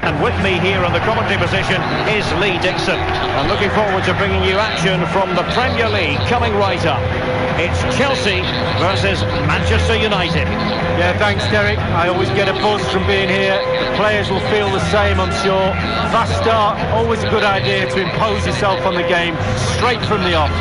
And with me here on the commentary position is Lee Dixon. And looking forward to bringing you action from the Premier League coming right up. It's Chelsea versus Manchester United. Yeah, thanks Derek. I always get a buzz from being here. The players will feel the same, I'm sure. Fast start, always a good idea to impose yourself on the game straight from the off.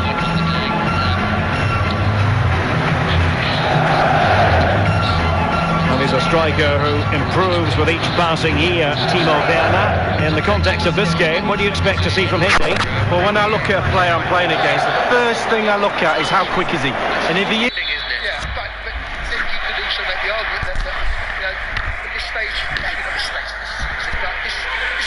And he's a striker who improves with each passing year, Timo Werner. In the context of this game, what do you expect to see from him? Well, when I look at a player I'm playing against, the first thing I look at is how quick is he. And if he is... Yeah, but then you could also make the argument that you know, at this stage, this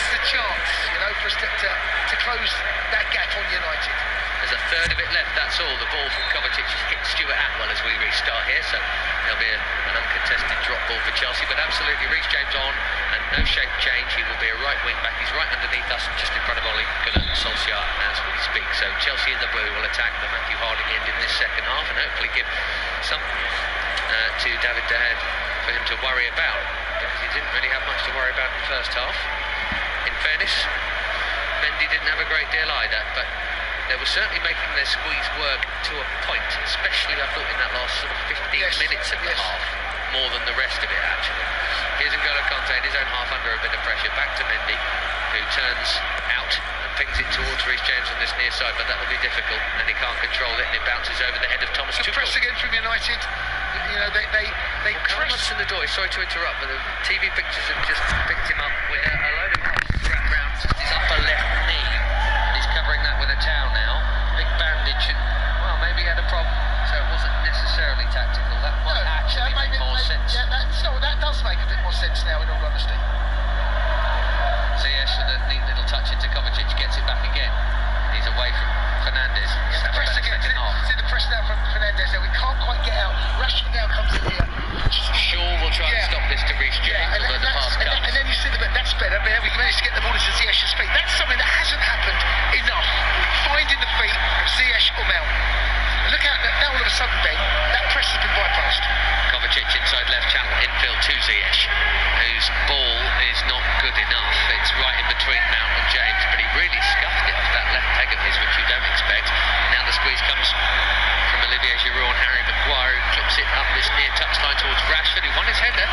is a chance, you know, for us to close that gap on United. There's a third of it left, that's all. The ball from Kovacic hit Stuart Atwell as we restart here, so there'll be an uncontested drop ball for Chelsea, but absolutely Reece James on, and no shape change. He will be a right wing back. He's right underneath us, just in front of Ole Gunnar Solskjaer as we speak. So Chelsea in the blue will attack the Matthew Harding end in this second half, and hopefully give something to David De Gea for him to worry about, because he didn't really have much to worry about in the first half. In fairness, Mendy didn't have a great deal either, but they were certainly making their squeeze work to a point, especially I thought in that last sort of 15 minutes of the half, more than the rest of it actually. Here's N'Golo Kanté in his own half under a bit of pressure, back to Mendy, who turns out and pings it towards Reece James on this near side, but that will be difficult, and he can't control it, and it bounces over the head of Thomas Tuchel. Press again from United. You know, they press in the door. Sorry to interrupt, but the TV pictures have just picked him up with a load of wrapped around his upper left knee, and he's covering that with a towel now. Big bandage, and well, maybe he had a problem, so it wasn't necessarily tactical. That might actually make more sense. Yeah, that does make a bit more sense now, in all honesty. Ziyech with a neat little touch into Kovacic, gets it back again. He's away from Fernandes. Yeah, the press again. See the press now from Fernandes there. We can't quite get out. Rashford now comes in here. Shaw will try and stop this to Reece James, although the pass comes. And then you see that's better. We managed to get the ball into Ziyech's feet. That's something that hasn't happened enough. Finding the feet of Ziyech or Mount. And look out, now all of a sudden, Ben, that press has been bypassed. Kovacic inside left channel, infield to Ziyech, whose ball is not good enough. It's right in between Mount and James, but he really scuffed it off that left leg of his, which you don't expect. Now the squeeze comes from Olivier Giroud and Harry Maguire, who clips it up this near touchline towards Rashford, who won his header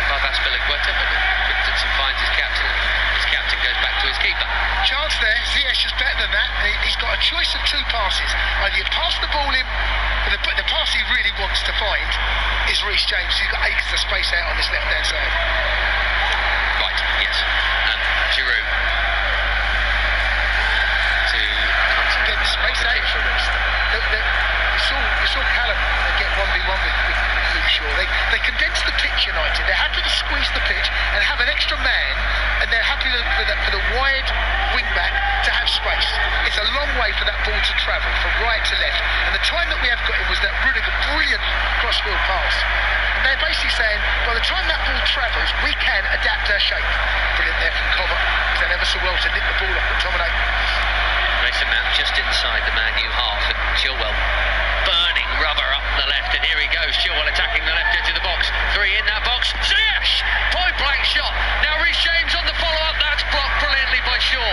above Azpilicueta, but Christensen finds his captain, and his captain goes back to his keeper. Chance there, Ziyech is better than that. He's got a choice of two passes. Either you pass the ball in, but the pass he really wants to find is Reece James. He's got acres of space out on this left-hand side. Right, yes. Giroud to get the space out for Reece. You saw Callum get 1v1 with Luke Shaw. They condensed the pitch, United. They're happy to squeeze the pitch and have an extra man, and they're happy for the wide wing back to have space. It's a long way for that ball to travel from right to left, and the time that we have got it was that Rudiger brilliant crossfield pass. And they're basically saying, by the time that ball travels, we can adapt our shape. Brilliant there from Cover. He's done ever so well to nick the ball off McTominay. Mason Mount just inside the Man U half, and Chilwell burning rubber up the left, and here he goes. Chilwell attacking the left edge of the box. 3 in that box. Ziyech! Point blank shot. Now Reece James on the follow-up. That's blocked brilliantly by Shaw.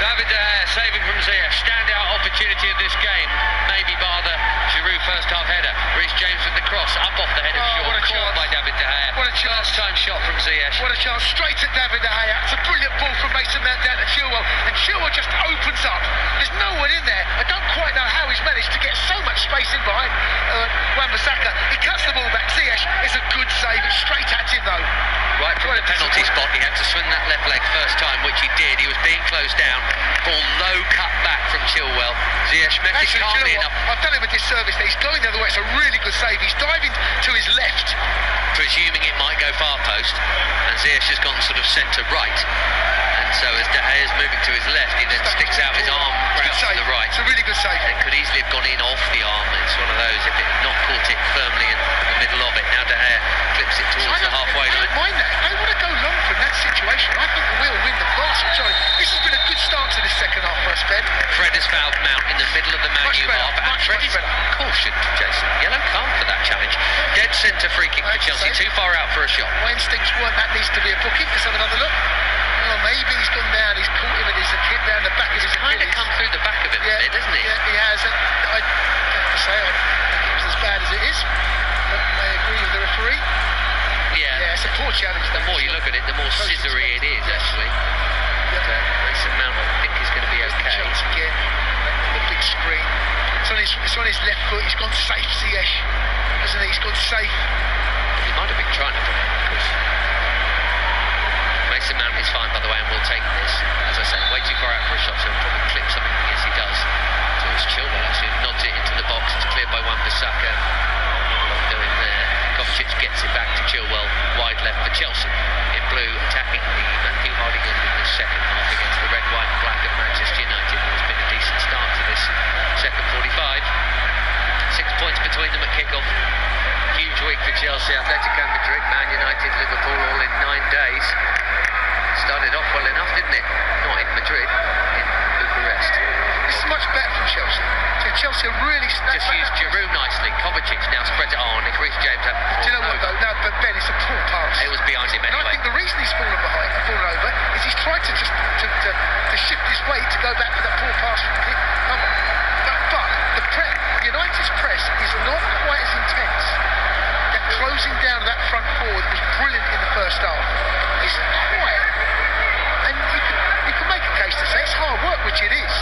David De Gea saving from Ziyech. Standout opportunity of this game. Maybe bar the Giroud first half header. Reece James with the cross up off the head of Shaw. What a caught by David De Gea. What a chance. First time shot from Ziyech. What a chance. Straight at David De Gea. It's a brilliant ball from Mason Mount down to Chilwell. And Chilwell just opens up. There's no one in there. I don't quite know how he's managed to get so much space in behind Wan-Bissaka. He cuts the ball back. Ziyech is a good save. It's straight at him though. Right from the penalty spot, he had to swing that left leg first time, which he did. He was being closed down. Ball low cut back from Chilwell. Ziyech met it calmly enough. I've done him a disservice there. He's going the other way. It's a really good save. He's diving to his left, presuming it might go far post, and Ziyech has gone sort of centre right. And so as De Gea's moving to his left, he then sticks out his arm out to the right. It's a really good save. It could easily have gone in off the arm. It's one of those, if it had not caught it firmly in the middle of it. Now De Gea clips it towards the halfway line. I don't mind that. I want to go long from that situation. I think we'll win the vast majority. This has been a good start to this second half for us, Ben. Fred has fouled Mount in the middle of the Man U half. Much better. Caution, Jason. Yellow card for that challenge. Dead centre free kick for Chelsea. Too far out for a shot. My instincts weren't that needs to be a booking, because I'm That's a poor challenge. The more you look at it, the more scissory it is, actually. Mason Mount, I think, is going to be okay. Chance again on the big screen. It's on his left foot. He's gone safe, Ziyech, hasn't he? He's gone safe. He might have been trying to put it, because Mason Mount is fine, by the way, and will take this. As I say, way too far out for a shot, so he'll probably clip something. Yes, he does. Towards Chilwell, actually, nods it into the box. It's cleared by Wan-Bissaka. Doing there. Kovacic gets it back to Chilwell, wide left for Chelsea. In blue, attacking the Matthew Hardigan in the second half against the red, white and black of Manchester United. It's been a decent start to this second 45. 6 points between them at kick-off. Huge week for Chelsea, Atletico Madrid, Man United, Liverpool, all in 9 days. Started off well enough, didn't it? Not in Madrid, in Bucharest. This is much better from Chelsea. So Chelsea are really... Just used Giroud nicely. Kovacic now spreads it on. If Reece James had... Do you know what, though? No, but Ben, it's a poor pass. It was behind him And anyway. I think the reason he's fallen over is he's tried to just to shift his weight to go back for that poor pass from the cover. But the United's press is not quite as intense. That closing down that front forward was brilliant in the first half. It's quiet, and you can make a case to say it's hard work, which it is,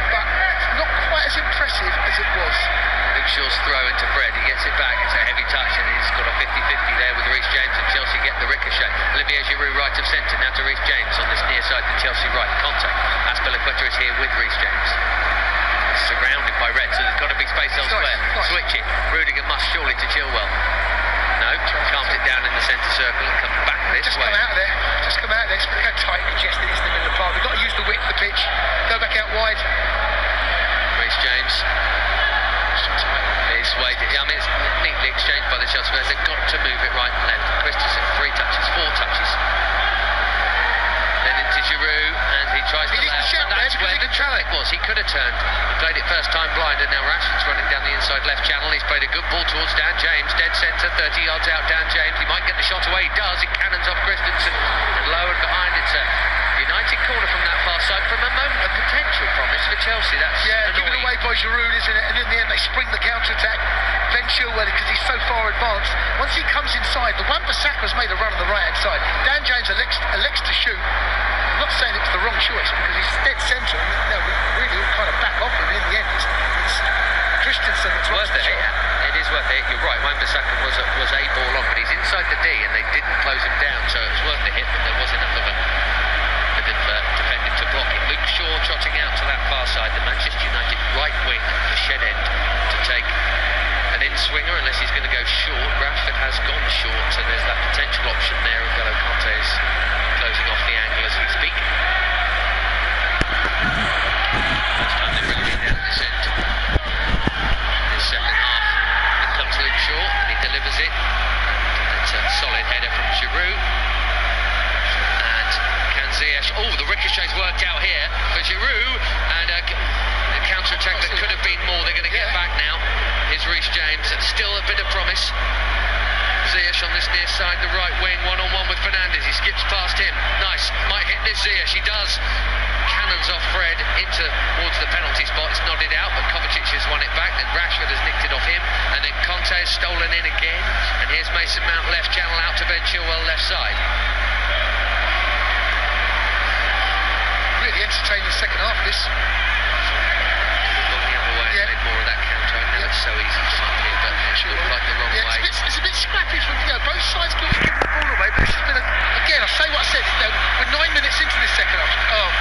but it's not quite as impressive as it was. Luke Shaw's throw into Fred, he gets it back, it's a heavy touch, and he's got a 50-50 there with Reece James, and Chelsea get the ricochet. Olivier Giroud right of centre, now to Reece James on this near side to Chelsea right. Contact. Azpilicueta is here with Reece James. Surrounded by red, so there's got to be space elsewhere. Switch it. Rudiger must surely to Chilwell. No, calms it down in the centre circle and comes back this way. Come out there. Just come out there. Look how tight and congested it is in the middle of the park. We've got to use the width of the pitch. Go back out wide. Reece James. It's weighted. I mean, it's neatly exchanged by the Chelsea players. They've got to move it right and left. Christensen, 3 touches, 4 touches. Then into Giroud, and he tries to left. That's where the traffic was. He could have turned. He played it first time blind, and now Rashford's running down the inside left channel. He's played a good ball towards Dan James, dead centre, 30 yards out. Dan James, he might get the shot away. He does. It cannons off Christensen, and low and behind. It's a United corner from that far side. From a moment of potential promise for Chelsea. That's given away by Giroud, isn't it? And in the end, they spring the counter-attack. Ben Chilwell, because he's so far advanced. Once he comes inside, the Wan-Bissaka's made a run on the right-hand side. Dan James elects to shoot. I'm not saying it was the wrong choice, because he's dead centre, and we really all kind of back off him in the end. It's Christensen that's worth it. It is worth it. You're right, Wan-Bissaka was a ball on, but he's inside the D, and they didn't close him down, so it was worth the hit, but there was enough of a defending to block it. Luke Shaw trotting out to that far side, the Manchester United right wing, the shed end, to take an in-swinger, unless he's going to go short. Rashford has gone short, so there's that potential option there. N'Golo Kanté is closing off the angle as we speak. First time they're bringing it down this end. This second half, in comes Luke Shaw, and he delivers it. And it's a solid header from Giroud. And Ziyech. Oh, the ricochet's worked out here for Giroud, and a counter-attack that could have been more. They're going to get back now. Here's Reece James, and still a bit of promise. Ziyech on this near side, the right wing, one-on-one with Fernandes. He skips past him. Nice. Might hit this Ziyech. He does. Cannons off Fred towards the penalty spot. It's nodded out, but Kovacic has won it back. Then Rashford has nicked it off him, and then Conte has stolen in again. And here's Mason Mount left channel out to Ben Chilwell left side. Really entertaining the second half of this. Gone the other way and made more of that counter. I know it's so easy to come here, but it looked like the wrong way. It's a bit scrappy from both sides got to give the ball away, but this has been again, I'll say what I said, we're 9 minutes into this second half.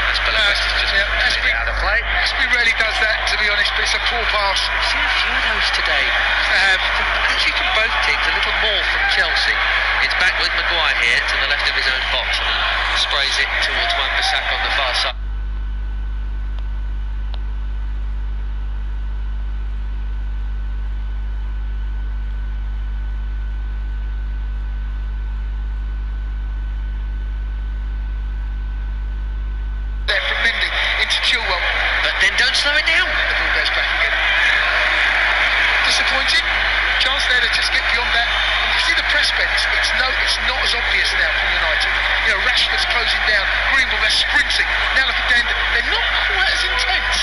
Azpilicueta's just put it out of play. Aspi rarely does that, to be honest, but it's a poor pass. I've seen a few of those today. Actually from both teams, a little more from Chelsea. It's back with Maguire here to the left of his own box, and he sprays it towards Wan-Bissaka on the far side. Into Chilwell. But then don't slow it down. The ball goes back again. Disappointed. Chance there to just get beyond that. And you see the press, Ben, it's not as obvious now from United. Rashford's closing down. Greenwood, they're sprinting. Now look again, they're not quite as intense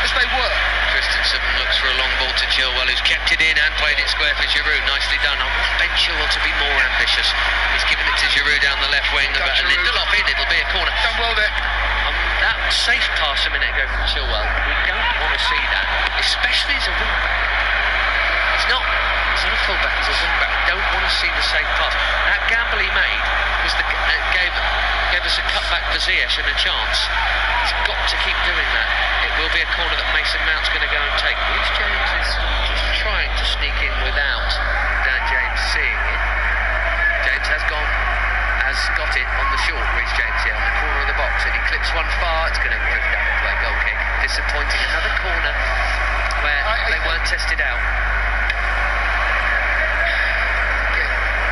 as they were. Christensen looks for a long ball to Chilwell, who's kept it in and played it square for Giroud. Nicely done. I want Ben Chilwell to be more ambitious. He's given it to Giroud down the left wing. And Lindelof in, it'll be a corner. Done well there. That safe pass a minute ago from Chilwell, we don't want to see that, especially as a wing-back. It's not a full-back, it's a wing-back. We don't want to see the safe pass. That gamble he made was gave us a cutback for Ziyech and a chance. He's got to keep doing that. It will be a corner that Mason Mount's going to go and take. Reece James is just trying to sneak in without Dan James seeing it. James has got it on the short, Reece James here on the corner of the box, and he clips one far. It's going to drift out to a goal kick. Disappointing. Another corner where they weren't tested out.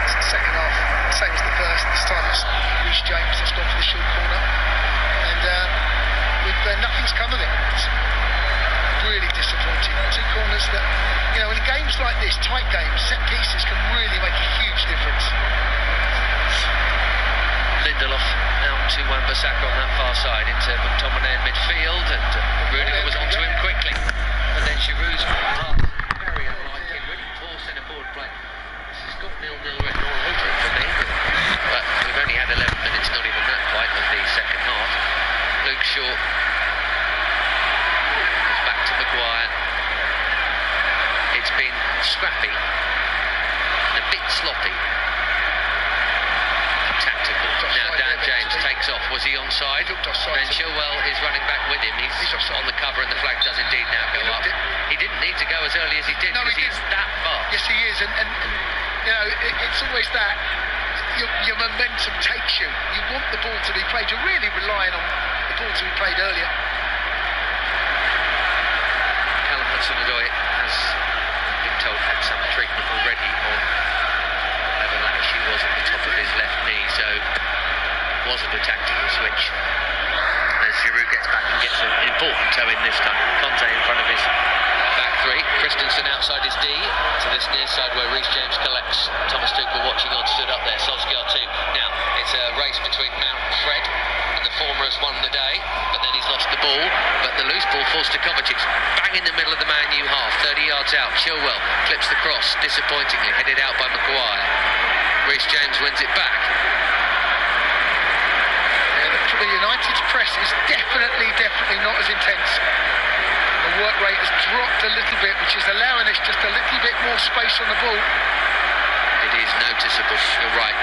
It's the second half, same as the first. This time it's Reece James that's gone for the short corner, and nothing's come of it. It's really disappointing. Two corners that, in games like this, tight games, set pieces can really make a huge difference. Lindelof out to Wan-Bissaka on that far side into McTominay in midfield, and Rudiger was onto him quickly. And then Giroud's pass, very unlikely, really poor centre forward play. This has got 0-0 written all over it for me, but we've only had 11 minutes, not even that quite, of the second half. Luke Shaw is back to Maguire. It's been scrappy and a bit sloppy. Tactical. Now Dan James takes off. Was he onside? Ben Chilwell is running back with him. He's on the cover, and the flag does indeed now go up. He didn't need to go as early as he did, because he's that fast. Yes, he is, and it's always that. Your momentum takes you. You want the ball to be played. You're really relying on the ball to be played earlier. Callum Hudson-Odoi has been told had some treatment already on whatever that issue was at the top of his left knee, so wasn't a tactical switch. As Giroud gets back and gets an important toe in this time. Conte in front of his back three. Christensen outside his D to this near side where Reece James collects. Thomas Tuchel watching on, stood up there. Solskjaer too. Now it's a race between Mount and Fred, and the former has won the day, but then he's lost the ball. But the loose ball falls to Kovacic, bang in the middle of the Man U half, 30 yards out. Chilwell clips the cross, disappointingly headed out by Maguire. Reece James wins it back. The United's press is definitely not as intense. The work rate has dropped a little bit, which is allowing us just a little bit more space on the ball. It is noticeable, you're right.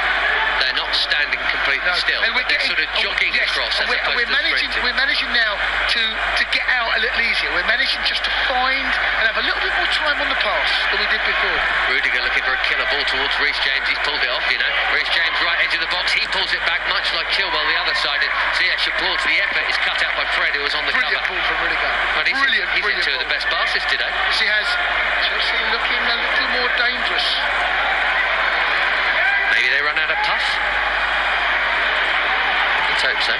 They're not standing completely still, but they're sort of jogging across as opposed to sprinting. We're managing now to get out a little easier. We're managing just to find and have a little bit more time on the pass than we did before. Rudiger looking for a killer ball towards Reece James. He's pulled it off, Reece James right edge of the box. He pulls it back, much like Chilwell the other side. And Ziyech applauds the effort. It's cut out by Fred, who was on the Brilliant cover. Ball from Rudiger. But he's hit two of the best passes today. Yes, he has. Chelsea looking a little more dangerous. Maybe they run out of puff. Let's hope so.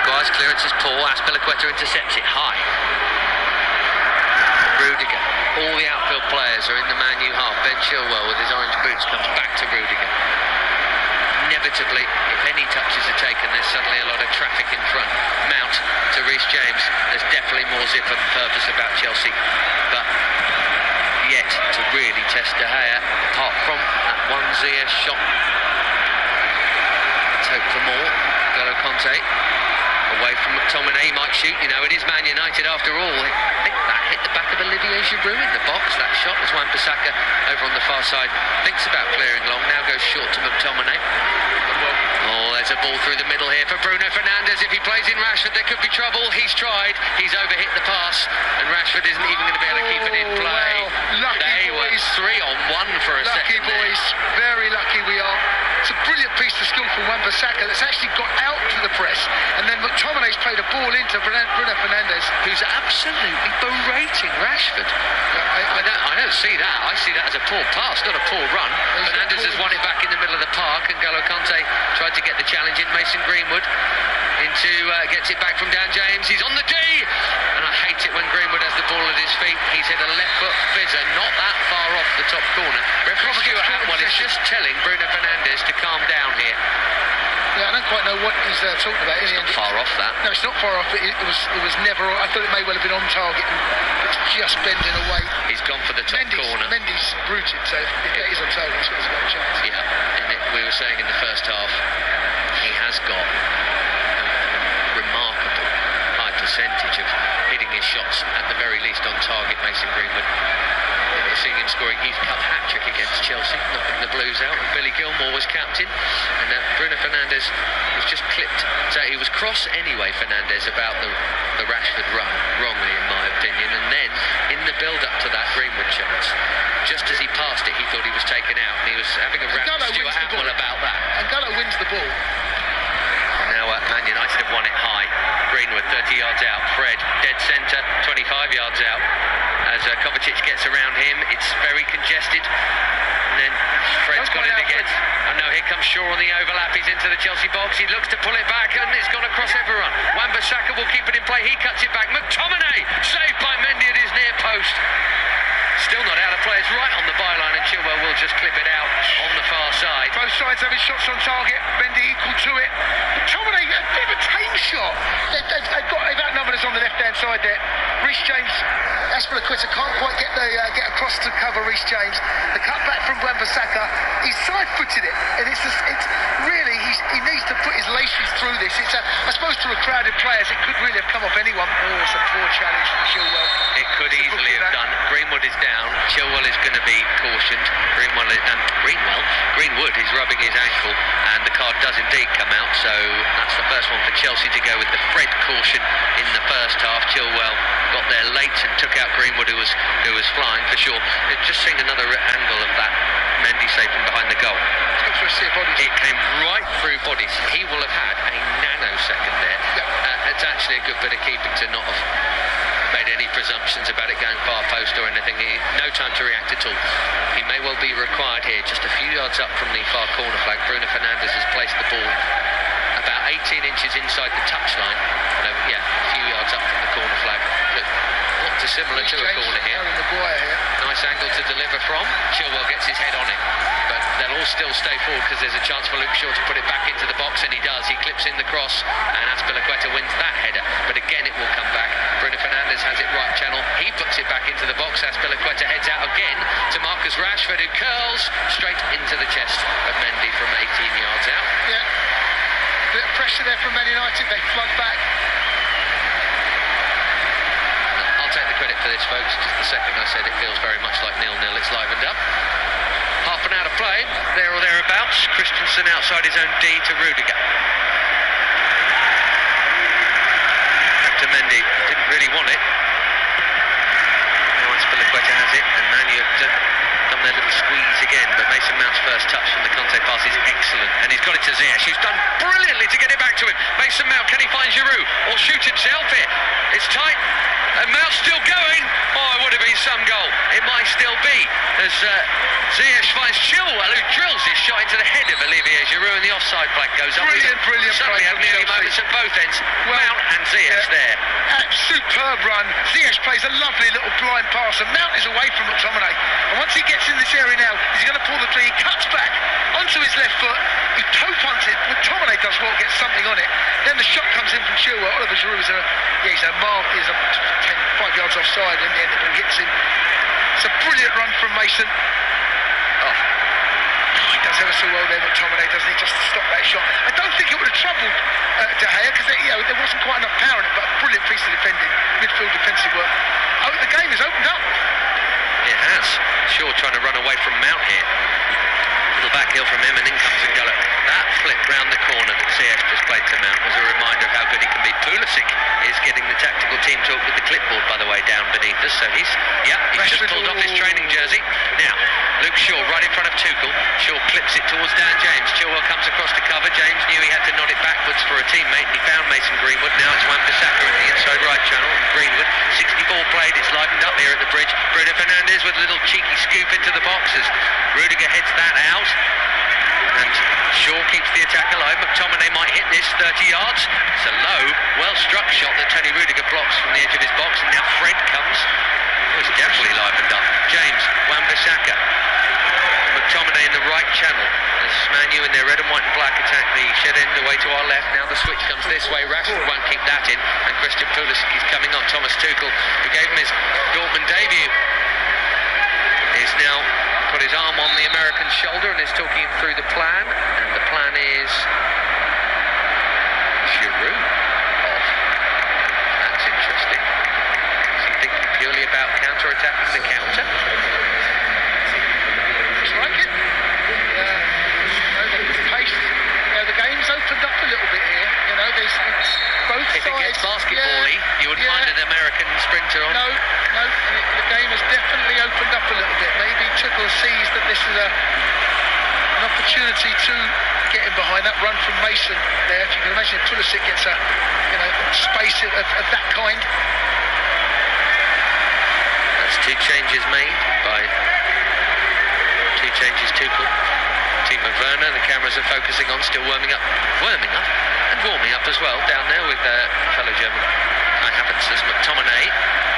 Maguire's clearance is poor. Azpilicueta intercepts it high. Rudiger. All the outfield players are in the Man U half. Ben Chilwell with his orange boots comes back to Rudiger. Inevitably, if any touches are taken, there's suddenly a lot of traffic in front. Mount to Reece James. There's definitely more zip and purpose about Chelsea, but yet to really test De Gea, apart from that one Ziyech shot. Let's hope for more. N'Golo Conte away from McTominay. He might shoot, it is Man United after all. I think that hit the back of Olivier Giroud in the box, that shot, as Wan-Bissaka over on the far side thinks about clearing long, now goes short to McTominay. Oh, there's a ball through the middle here for Bruno Fernandes. If he plays in Rashford, there could be trouble. He's tried, he's overhit the pass, and Rashford isn't even going to be able to keep it in play. Wow. They were 3-on-1 for a second. Lucky boys, very lucky we are. It's a brilliant piece of skill from Wan-Bissaka that's actually got out to the press, and then McTominay's played a ball into Bruno Fernandes, who's absolutely berating Rashford. I don't see that. I see that as a poor pass, not a poor run. Fernandes has won it back in the middle of the park, and N'Golo Conte tried to get the challenge in. Mason Greenwood gets it back from Dan James. He's on the D, and I hate it when Greenwood has the ball at his feet. He's hit a left foot fizzer, not that far off the top corner. Referee Stuart Atwell is just telling Bruno Fernandes to calm down here. Yeah, I don't quite know what he's talking about, is he? It's not far off that. No, it's not far off, but it was never. I thought it may well have been on target, and it's just bending away. He's gone for the top corner. Mendy's rooted, so if that is on target, he's got a chance. Yeah, and we were saying in the first half, he has got a remarkable high percentage of hitting his shots at the very least on target. Mason Greenwood. Seeing him scoring Youth Cup hat-trick against Chelsea, knocking the Blues out, and Billy Gilmore was captain, and Bruno Fernandes was just clipped. So he was cross anyway, Fernandes, about the Rashford run, wrongly in my opinion, and then in the build-up to that Greenwood chance, just as he passed it, he thought he was taken out, and he was having a rap with Stuart Atwell about that. And Gallo wins the ball. Now Man United have won it high. Greenwood 30 yards out, Fred dead centre, 25 yards out. As Kovacic gets around him, it's very congested. And then Fred's got it again. I know, here comes Shaw on the overlap. He's into the Chelsea box. He looks to pull it back, and it's gone across everyone. Wan-Bissaka will keep it in play. He cuts it back. McTominay saved by Mendy at his near post. Still not out of play. It's right on the byline, and Chilwell will just clip it out on the far side. Both sides having shots on target. Mendy equal to it. McTominay, a bit of a tame shot. They've outnumbered us on the left-hand side there. Reece James, Aspilicueta can't quite get across to cover Reece James. The cut back from Wan-Bissaka, he's side-footed it, and it's really he needs to put his laces through this. I suppose to a crowded players, it could really have come off anyone. Oh, it's a poor challenge from Chilwell. It could easily have done. Greenwood is down. Chilwell is going to be cautioned. Greenwood is rubbing his ankle, and the card does indeed come out. So that's the first one for Chelsea to go with the Fred caution in the first half. Chilwell got there late and took out Greenwood, who was flying for sure. Just seeing another angle of that Mendy save from behind the goal. It came right through bodies. He will have had a nanosecond there. It's actually a good bit of keeping to not have made any presumptions about it going far post or anything. No time to react at all. He may well be required here, just a few yards up from the far corner flag. Bruno Fernandes has placed the ball about 18 inches inside the touchline. No, yeah, a few yards up from the corner flag. Not dissimilar to a corner here. Nice angle to deliver from. Chilwell gets his head on it, but they'll all still stay forward because there's a chance for Luke Shaw to put it back into the box, and he does. He clips in the cross, and Aspilicueta wins that header, but again it will come back. Bruno Fernandes has it right channel. He puts it back into the box. Aspilicueta heads out again to Marcus Rashford, who curls straight into the chest of Mendy from 18 yards out. Yeah, a bit of pressure there from Man United. They flood back. I'll take the credit for this, folks. Just the second I said it feels very much like 0-0. It's livened up. Half an hour to play, there or thereabouts. Christensen outside his own D to Rudiger. Back to Mendy. Didn't really want it. Now Aspilicueta has it, and Man Utd done their little squeeze again, but Mason Mount's first touch from the Conte pass is excellent, and he's got it to Ziyech, who's done brilliantly to get it back to him. Mason Mount, can he find Giroud or shoot himself here? It's tight, and Mount's still going. Oh, it would have been some goal. It might still be, as Ziyech finds Chilwell, who drills his shot into the head of Olivier Giroud, and the offside flag goes up. Brilliant Suddenly play have nearly moments at both ends. Mount and Ziyech there. Superb run. Ziyech plays a lovely little blind pass, and Mount is away from McTominay. And once he gets in this area now, he's going to pull the tree. He cuts back onto his left foot. He toe punts it. McTominay does well, gets something on it. Then the shot comes in from Chilwell. Oliver Giroud is he's 5 yards offside, and then the ball hits him. It's a brilliant run from Mason. He does ever so well there, McTominay, doesn't he, just to stop that shot. I don't think it would have troubled De Gea, because there wasn't quite enough power in it, but a brilliant piece of defending, midfield defensive work. The game has opened up. It has. Shaw trying to run away from Mount here. Little back heel from him, and in comes N'Golo. That flip round the corner that Ziyech just played to Mount was a reminder of how good he can be. Pulisic is getting the tactical team talk with the clipboard, by the way, down beneath us. So he's just pulled off his training jersey. Now, Luke Shaw right in front of Tuchel. Shaw clips it towards Dan James. Chilwell comes across to cover. James knew he had to nod it backwards for a teammate, and he found Mason Greenwood. Now it's Wan-Bissaka in the inside right channel. Greenwood, 64 played. It's livened up here at the bridge. Bruno Fernandes with a little cheeky scoop into the boxes. Rudiger heads that out. And Shaw keeps the attack alive. McTominay might hit this 30 yards. It's a low, well-struck shot that Tony Rudiger blocks from the edge of his box. And now Fred comes. Oh, it's definitely livened up. James, Wan-Bissaka. McTominay in the right channel. As Man U in their red and white and black attack the shed end away to our left. Now the switch comes this way. Rashford won't keep that in, and Christian Pulisic is coming on. Thomas Tuchel, who gave him his Dortmund debut, is now put his arm on the American's shoulder and is talking him through the plan. And the plan is Giroud off. That's interesting. Is he thinking purely about counter-attacking the counter? Like it. The pace. The game's opened up a little bit here. There's both sides. If it gets basketball-y, you would find an American sprinter on. No. The game has definitely opened up a little bit. Maybe Tuchel sees that this is an opportunity to get him behind that run from Mason there. If you can imagine, Pulisic gets a space of that kind. That's two changes made by two changes Tuchel. Timo Werner, the cameras are focusing on, still warming up as well down there with fellow German eye Havertz's McTominay.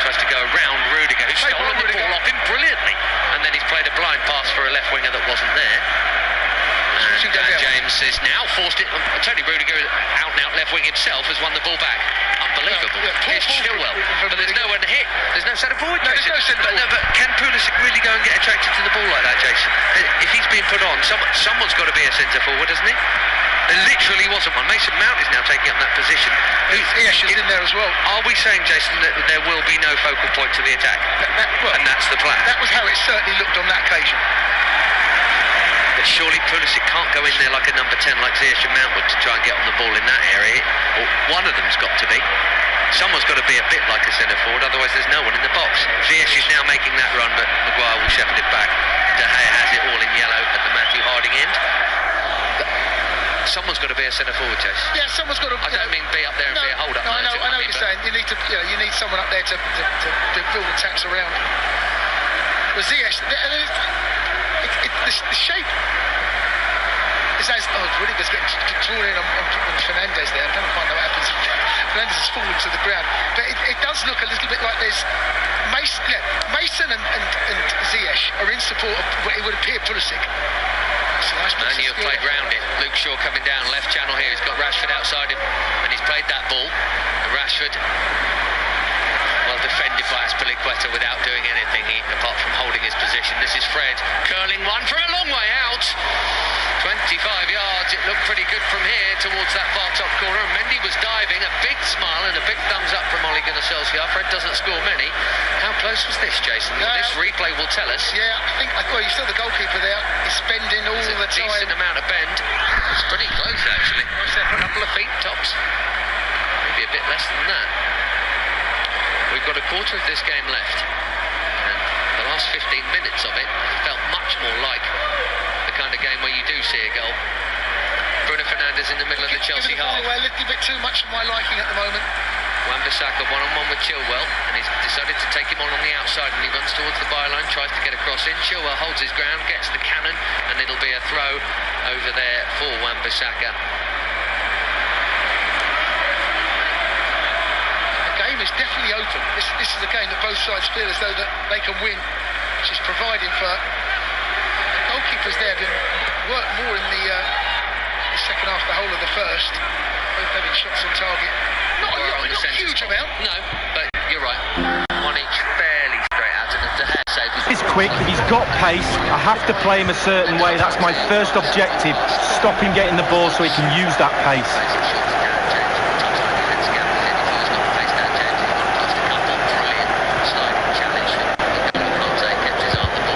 Tries to go around Rudiger, who's stolen the ball off him brilliantly, and then he's played a blind pass for a left winger that wasn't there. And James is now forced it. Tony Rudiger, out and out left wing himself, has won the ball back. Unbelievable. Here's Chilwell, but there's no one to hit. There's no centre forward. No, there's no centre forward. But can Pulisic really go and get attracted to the ball like that, Jason? If he's being put on, someone's got to be a centre forward, hasn't he? There literally wasn't one. Mason Mount is now taking up that position. Ziyech is in there as well. Are we saying, Jason, that there will be no focal point to the attack? And that's the plan? That was how it certainly looked on that occasion. But surely Pulisic can't go in there like a number 10 like Ziyech and Mount would to try and get on the ball in that area. Or one of them's got to be. Someone's got to be a bit like a centre forward, otherwise there's no one in the box. Ziyech is now making that run, but Maguire will shepherd it back. De Gea has it all in yellow at the Matthew Harding end. Someone's got to be a centre forward, Chase. Yeah, someo's got to. I don't mean be up there and be a hold up. No, I know what you're saying. You need to, you need someone up there to build attacks around. But Ziyech, the shape is as Rudiger's getting drawn in on Fernandes there. I'm trying to find out what happens. Fernandes has fallen to the ground, but it does look a little bit like there's Mason and Ziyech are in support of what it would appear Pulisic. Man Utd have played round it. Luke Shaw coming down left channel here. He's got Rashford outside him, and he's played that ball. And Rashford, well defended by Azpilicueta without doing anything apart from holding his position. This is Fred curling one from a long way out. 25 yards. It looked pretty good from here towards that far top corner. And Mendy was diving. A big smile and a big thumbs up from Ole Gunnar Solskjaer. Fred doesn't score many. How close was this, Jason? This replay will tell us. Yeah, I think you saw the goalkeeper there. He's spending all the time. Decent amount of bend. It's pretty close actually. A couple of feet tops. Maybe a bit less than that. We've got a quarter of this game left. And the last 15 minutes of it felt much more like the kind of game where you do see a goal. Bruno Fernandes in the middle of the Chelsea half. A little bit too much for my liking at the moment. Wan-Bissaka one-on-one with Chilwell, and he's decided to take him on the outside, and he runs towards the byline, tries to get across in. Chilwell holds his ground, gets the cannon, and it'll be a throw over there for Wan-Bissaka. The game is definitely open. This is a game that both sides feel as though that they can win, which is providing for the goalkeepers there been worked more in the second half, the whole of the first. Both having shots on target. Not a huge amount. No, but you're right. One each fairly straight out, and the hair save. He's quick, he's got pace. I have to play him a certain way. That's my first objective. Stop him getting the ball so he can use that pace.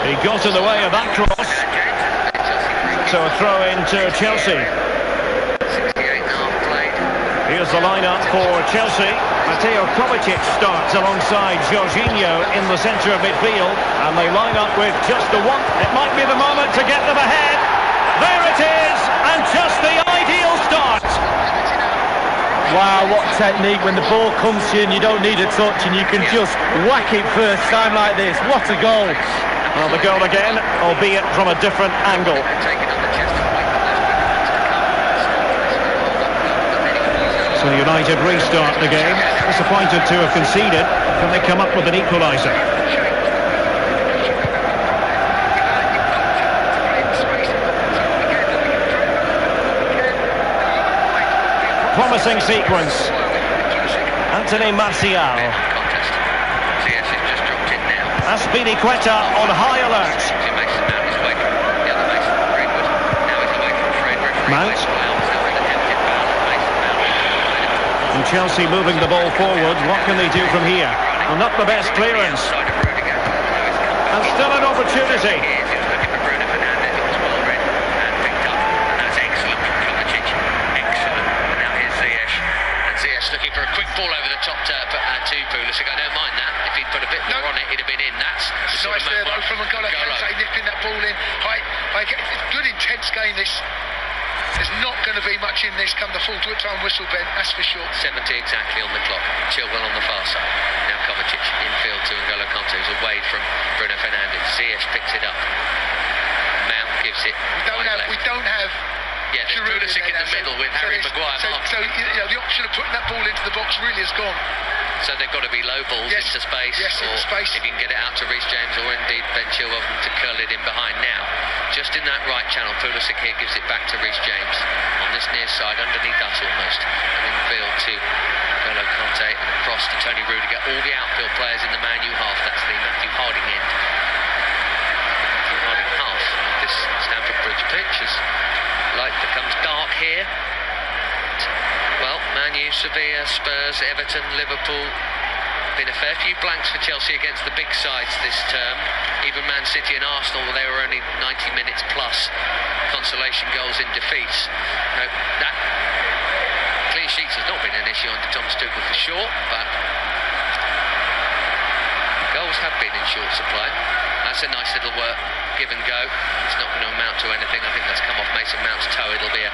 He got in the way of that cross. So a throw in to Chelsea. Here's the lineup for Chelsea. Mateo Kovacic starts alongside Jorginho in the centre of midfield, and they line up with just the one. It might be the moment to get them ahead. There it is, and just the ideal start. Wow, what technique when the ball comes to you and you don't need a touch and you can just whack it first time like this. What a goal. Well, the goal again, albeit from a different angle. So United restart the game. Disappointed to have conceded. Can they come up with an equaliser? promising sequence. Anthony Martial. Contest. Ziyech has just dropped in now. Azpilicueta on high alert. Mason Mount is away from the other Mason, Greenwood. Now he's away from Fred. Mount. And Chelsea moving the ball forward. What can they do from here? Well, not the best clearance. And still an opportunity. Looking for a quick ball over the top to Pulisic. I don't mind that. If he'd put a bit more on it, he'd have been in. That's nice there though from N'Golo Kante, nipping that ball in. It's good intense game this. There's not going to be much in this come the full time whistle, Ben, that's for sure. 70 exactly on the clock. Chilwell on the far side. Now Kovacic infield to N'Golo Kante, who's away from Bruno Fernandes. Ziyech picks it up. Mount gives it. We don't have yeah, there's Pulisic in the middle with Harry Maguire. So the option of putting that ball into the box really has gone. So they've got to be low balls into space. Yes, or into space. If you can get it out to Reece James or indeed Ben Chilwell to curl it in behind. Now, just in that right channel, Pulisic here gives it back to Reece James on this near side, underneath us almost. And infield to N'Golo Kante and across to Tony Rudiger. All the outfield players in the Man U half. That's the Matthew Harding end. Matthew Harding half of this Stamford Bridge pitch as light becomes dark here. Well, Man U, Sevilla, Spurs, Everton, Liverpool. Been a fair few blanks for Chelsea against the big sides this term. Even Man City and Arsenal, they were only 90 minutes plus consolation goals in defeats. No, that clean sheets has not been an issue under Thomas Tuchel for sure, but goals have been in short supply. That's a nice little work, give and go. It's not going to amount to anything. I think that's come off Mason Mount's toe. It'll be a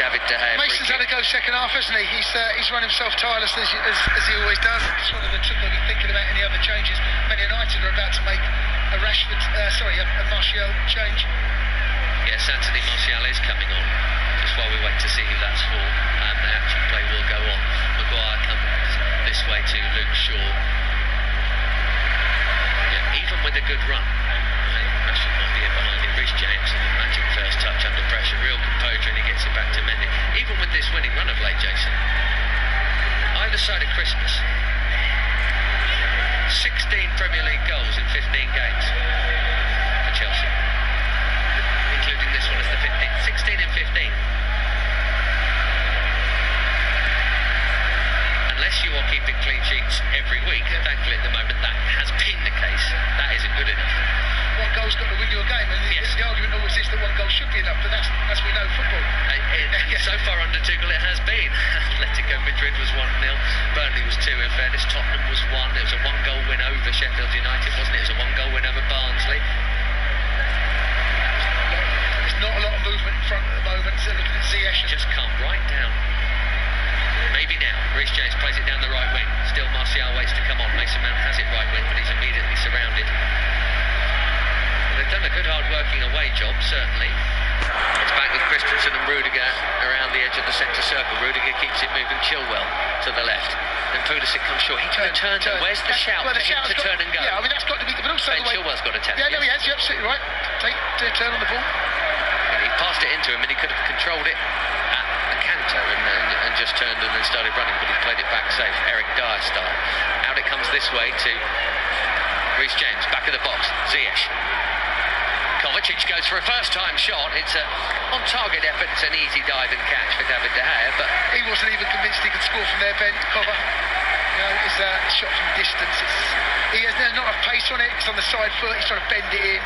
David De Gea. Mason's had a go second half, hasn't he? He's run himself tireless as he always does. Just wanted to be thinking about any other changes. Man United are about to make a Martial change. Yes, Anthony Martial is coming on. Just while we wait to see who that's for, and the actual play will go on. Maguire comes this way to Luke Shaw. Even with a good run, Rashford might be in behind it. Reece James, magic first touch under pressure, real composure, and he gets it back to Mendy. Even with this winning run of late, Jason, either side of Christmas, 16 Premier League goals in 15 games for Chelsea, including this one as the 15th. 16 in 15. Unless you are keeping clean sheets every week, and thankfully at the moment that has been the case, that isn't good enough. One goal's got to win you a game, and the argument always is that one goal should be enough, but that's as we know football. So far under Tuchel it has been. Atletico Madrid was 1-0, Burnley was 2 in fairness, Tottenham was 1, it was a 1-goal win over Sheffield United, wasn't it? It was a 1-goal win over Barnsley. There's not a lot of movement in front at the moment, so looking at Ziyech. Just calm right down. Maybe now. Reece James plays it down the right wing. Still Martial waits to come on. Mason Mount has it right wing, but he's immediately surrounded. Well, they've done a good hard-working away job, certainly. It's back with Christensen and Rudiger around the edge of the centre circle. Rudiger keeps it moving. Chilwell to the left. Then Pulisic comes short. He could have turned. Where's the shout for him to turn and go? Yeah, I mean, that's got to be... But also Ben Chilwell's got to tell. Yeah, no, he has. You're absolutely right. Turn on the ball. He passed it into him and he could have controlled it at a canter and just turned and then started running, but he played it back safe, Eric Dyer style. Out it comes this way to Reece James, back of the box, Ziyech. Kovacic goes for a first-time shot. It's an on-target effort. It's an easy dive and catch for David De Gea, but he wasn't even convinced he could score from there, Ben. Cover. You know, it's a shot from distance. He has not enough pace on it. It's on the side foot. He's trying to bend it in.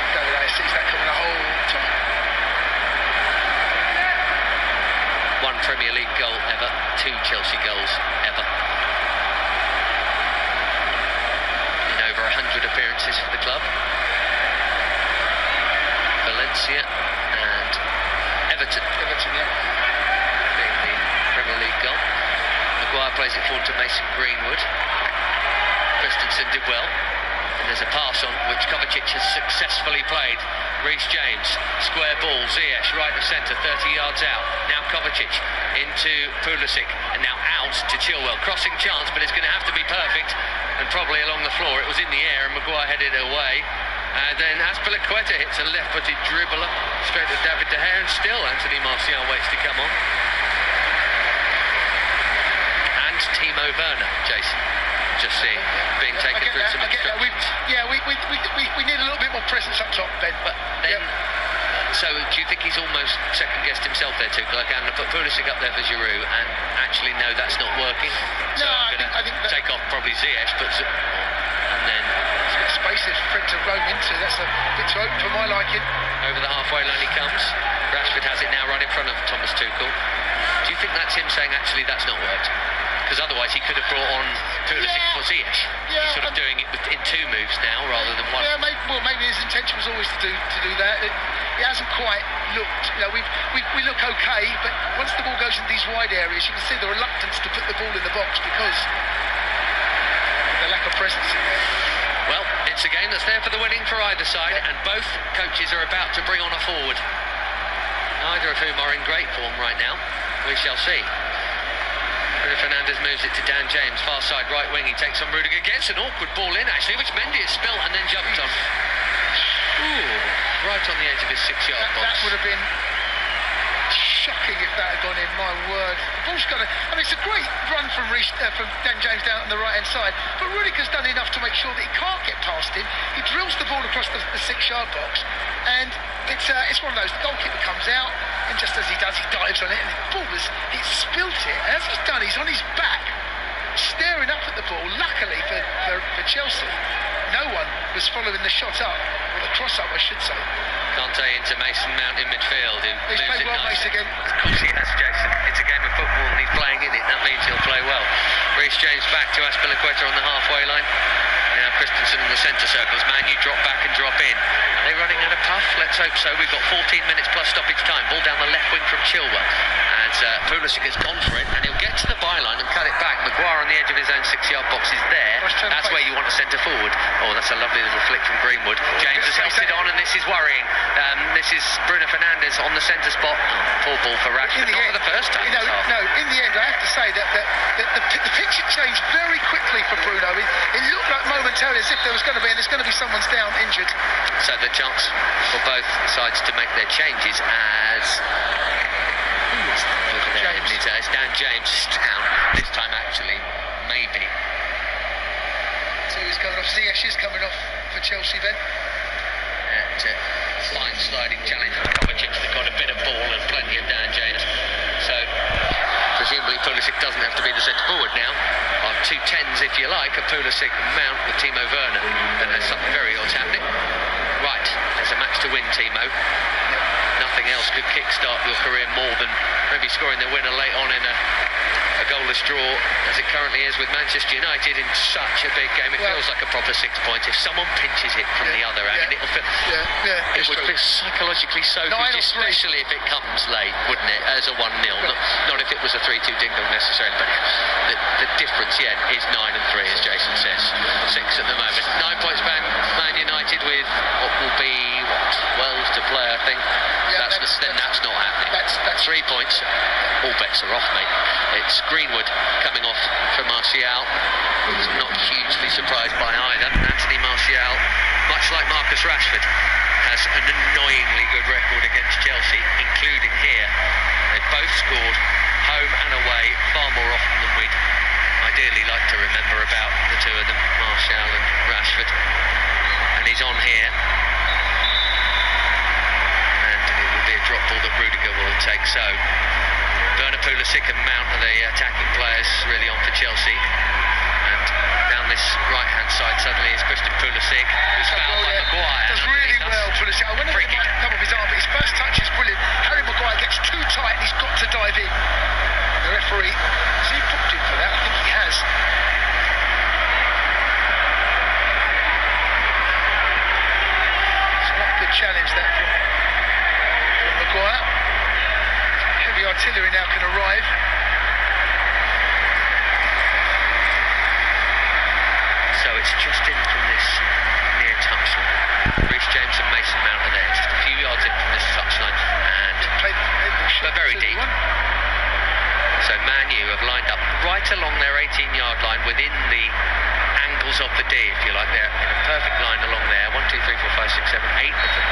David De Gea sees that coming the whole time. One Premier League goal ever, 2 Chelsea goals ever. In over 100 appearances for the club. Valencia and Everton, being the Premier League goal. Maguire plays it forward to Mason Greenwood. Christensen did well. And there's a pass on which Kovacic has successfully played. Reece James, square ball, Ziyech right of centre, 30 yards out. Now Kovacic into Pulisic and now out to Chilwell. Crossing chance, but it's going to have to be perfect and probably along the floor. It was in the air and Maguire headed it away. And then Azpilicueta hits a left-footed dribbler straight to David De Gea, and still Anthony Martial waits to come on. Timo Werner, Jason. Just seeing, being taken through some instructions. We need a little bit more presence up top, Ben. But then, so do you think he's almost second-guessed himself there too? Like, I'm going to put Pulisic up there for Giroud, and actually, no, that's not working. So No, I'm going to take off probably Ziyech, and then space is for Fred to roam into. That's a bit too open for my liking. over the halfway line he comes. Rashford has it now right in front of Thomas Tuchel. Do you think that's him saying, actually, that's not worked? Because otherwise he could have brought on Pulisic for Ziyech. He's sort of doing it in two moves now rather than one. Yeah, maybe his intention was always to do that. It hasn't quite looked. We look okay, but once the ball goes into these wide areas, you can see the reluctance to put the ball in the box because of the lack of presence in there. Well, it's a game that's there for the winning for either side, and both coaches are about to bring on a forward. Neither of whom are in great form right now. We shall see. Bruno Fernandes moves it to Dan James, far side right wing. He takes on Rudiger, gets an awkward ball in actually, which Mendy has spilt and then jumped on. Ooh, right on the edge of his 6-yard box. That would have been shocking if that had gone in, my word. The ball's got it's a great run from Dan James down on the right-hand side, but Rudiger's done enough to make sure that he can't get past him. He drills the ball across the 6-yard box, and it's one of those, the goalkeeper comes out, and just as he does, he dives on it, and the ball he's spilt it, and as he's done, he's on his back, staring up at the ball. Luckily for Chelsea, no one was following the shot up, or the cross up, I should say. Kante into Mason Mount in midfield. He's played well, Mason, again. Of course he has, Jason. It's a game of football and he's playing in it. That means he'll play well. Reece James back to Azpilicueta on the halfway line. Now Christensen in the centre circles. Man Utd drop back and drop in. They're running out of puff. Let's hope so. We've got 14 minutes plus stoppage time. Ball down the left wing from Chilwell. As Pulisic has gone for it, and he'll get to the byline and cut it back. Maguire on the edge of his own 6-yard box is there. That's where you want to centre forward. Oh, that's a lovely little flick from Greenwood. James has helped it on, and this is worrying. This is Bruno Fernandes on the centre spot. Poor ball for Rashford, not for the first time. No, in the end, I have to say that the picture changed very quickly for Bruno. It looked like momentarily as if there's going to be someone's down, injured. So the chance for both sides to make their changes as over there, it's Dan James down this time actually, maybe. So he's coming off. Ziyech is coming off for Chelsea then. Fine sliding challenge from Kovacic that got a bit of ball and plenty of Dan James. So presumably Pulisic doesn't have to be the centre forward now. On 2 10s if you like, a Pulisic Mount with Timo Werner, and there's something very odd happening. Right, there's a match to win, Timo. Nothing else could kickstart your career more than maybe scoring the winner late on in a goalless draw, as it currently is with Manchester United in such a big game. It feels like a proper 6 points. If someone pinches it from the other end, it'll feel, it would feel psychologically so good, especially if it comes late, wouldn't it, as a 1-0. Not if it was a 3-2 ding-dong necessarily, but the difference, is 9 and 3, as Jason says. 6 at the moment. 9 points Man United with what will be 12 to play, I think. That's not happening. That's 3 points. All bets are off, mate. It's Greenwood coming off for Martial. Not hugely surprised by either. Anthony Martial, much like Marcus Rashford, has an annoyingly good record against Chelsea, including here. They've both scored home and away far more often than we'd ideally like to remember about, the two of them, Martial and Rashford. And he's on here. A drop ball that Rudiger will take. So Werner, Pulisic and Mount are the attacking players really on for Chelsea, and down this right hand side suddenly is Christian Pulisic, who's fouled by Maguire. Does really well, Pulisic. I wonder if he might come off his arm, but his first touch is brilliant. Harry Maguire gets too tight and he's got to dive in. The referee, has he booked him for that? I think he has. It's not a good challenge that from Maguire. Heavy artillery now can arrive. So it's just in from this near touchline. Reece James and Mason Mount are there, just a few yards in from this touchline, and but very deep. So Man U have lined up right along their 18-yard line within the angles of the D, if you like. They're in a perfect line along there. 1, 2, 3, 4, 5, 6, 7, 8 of them.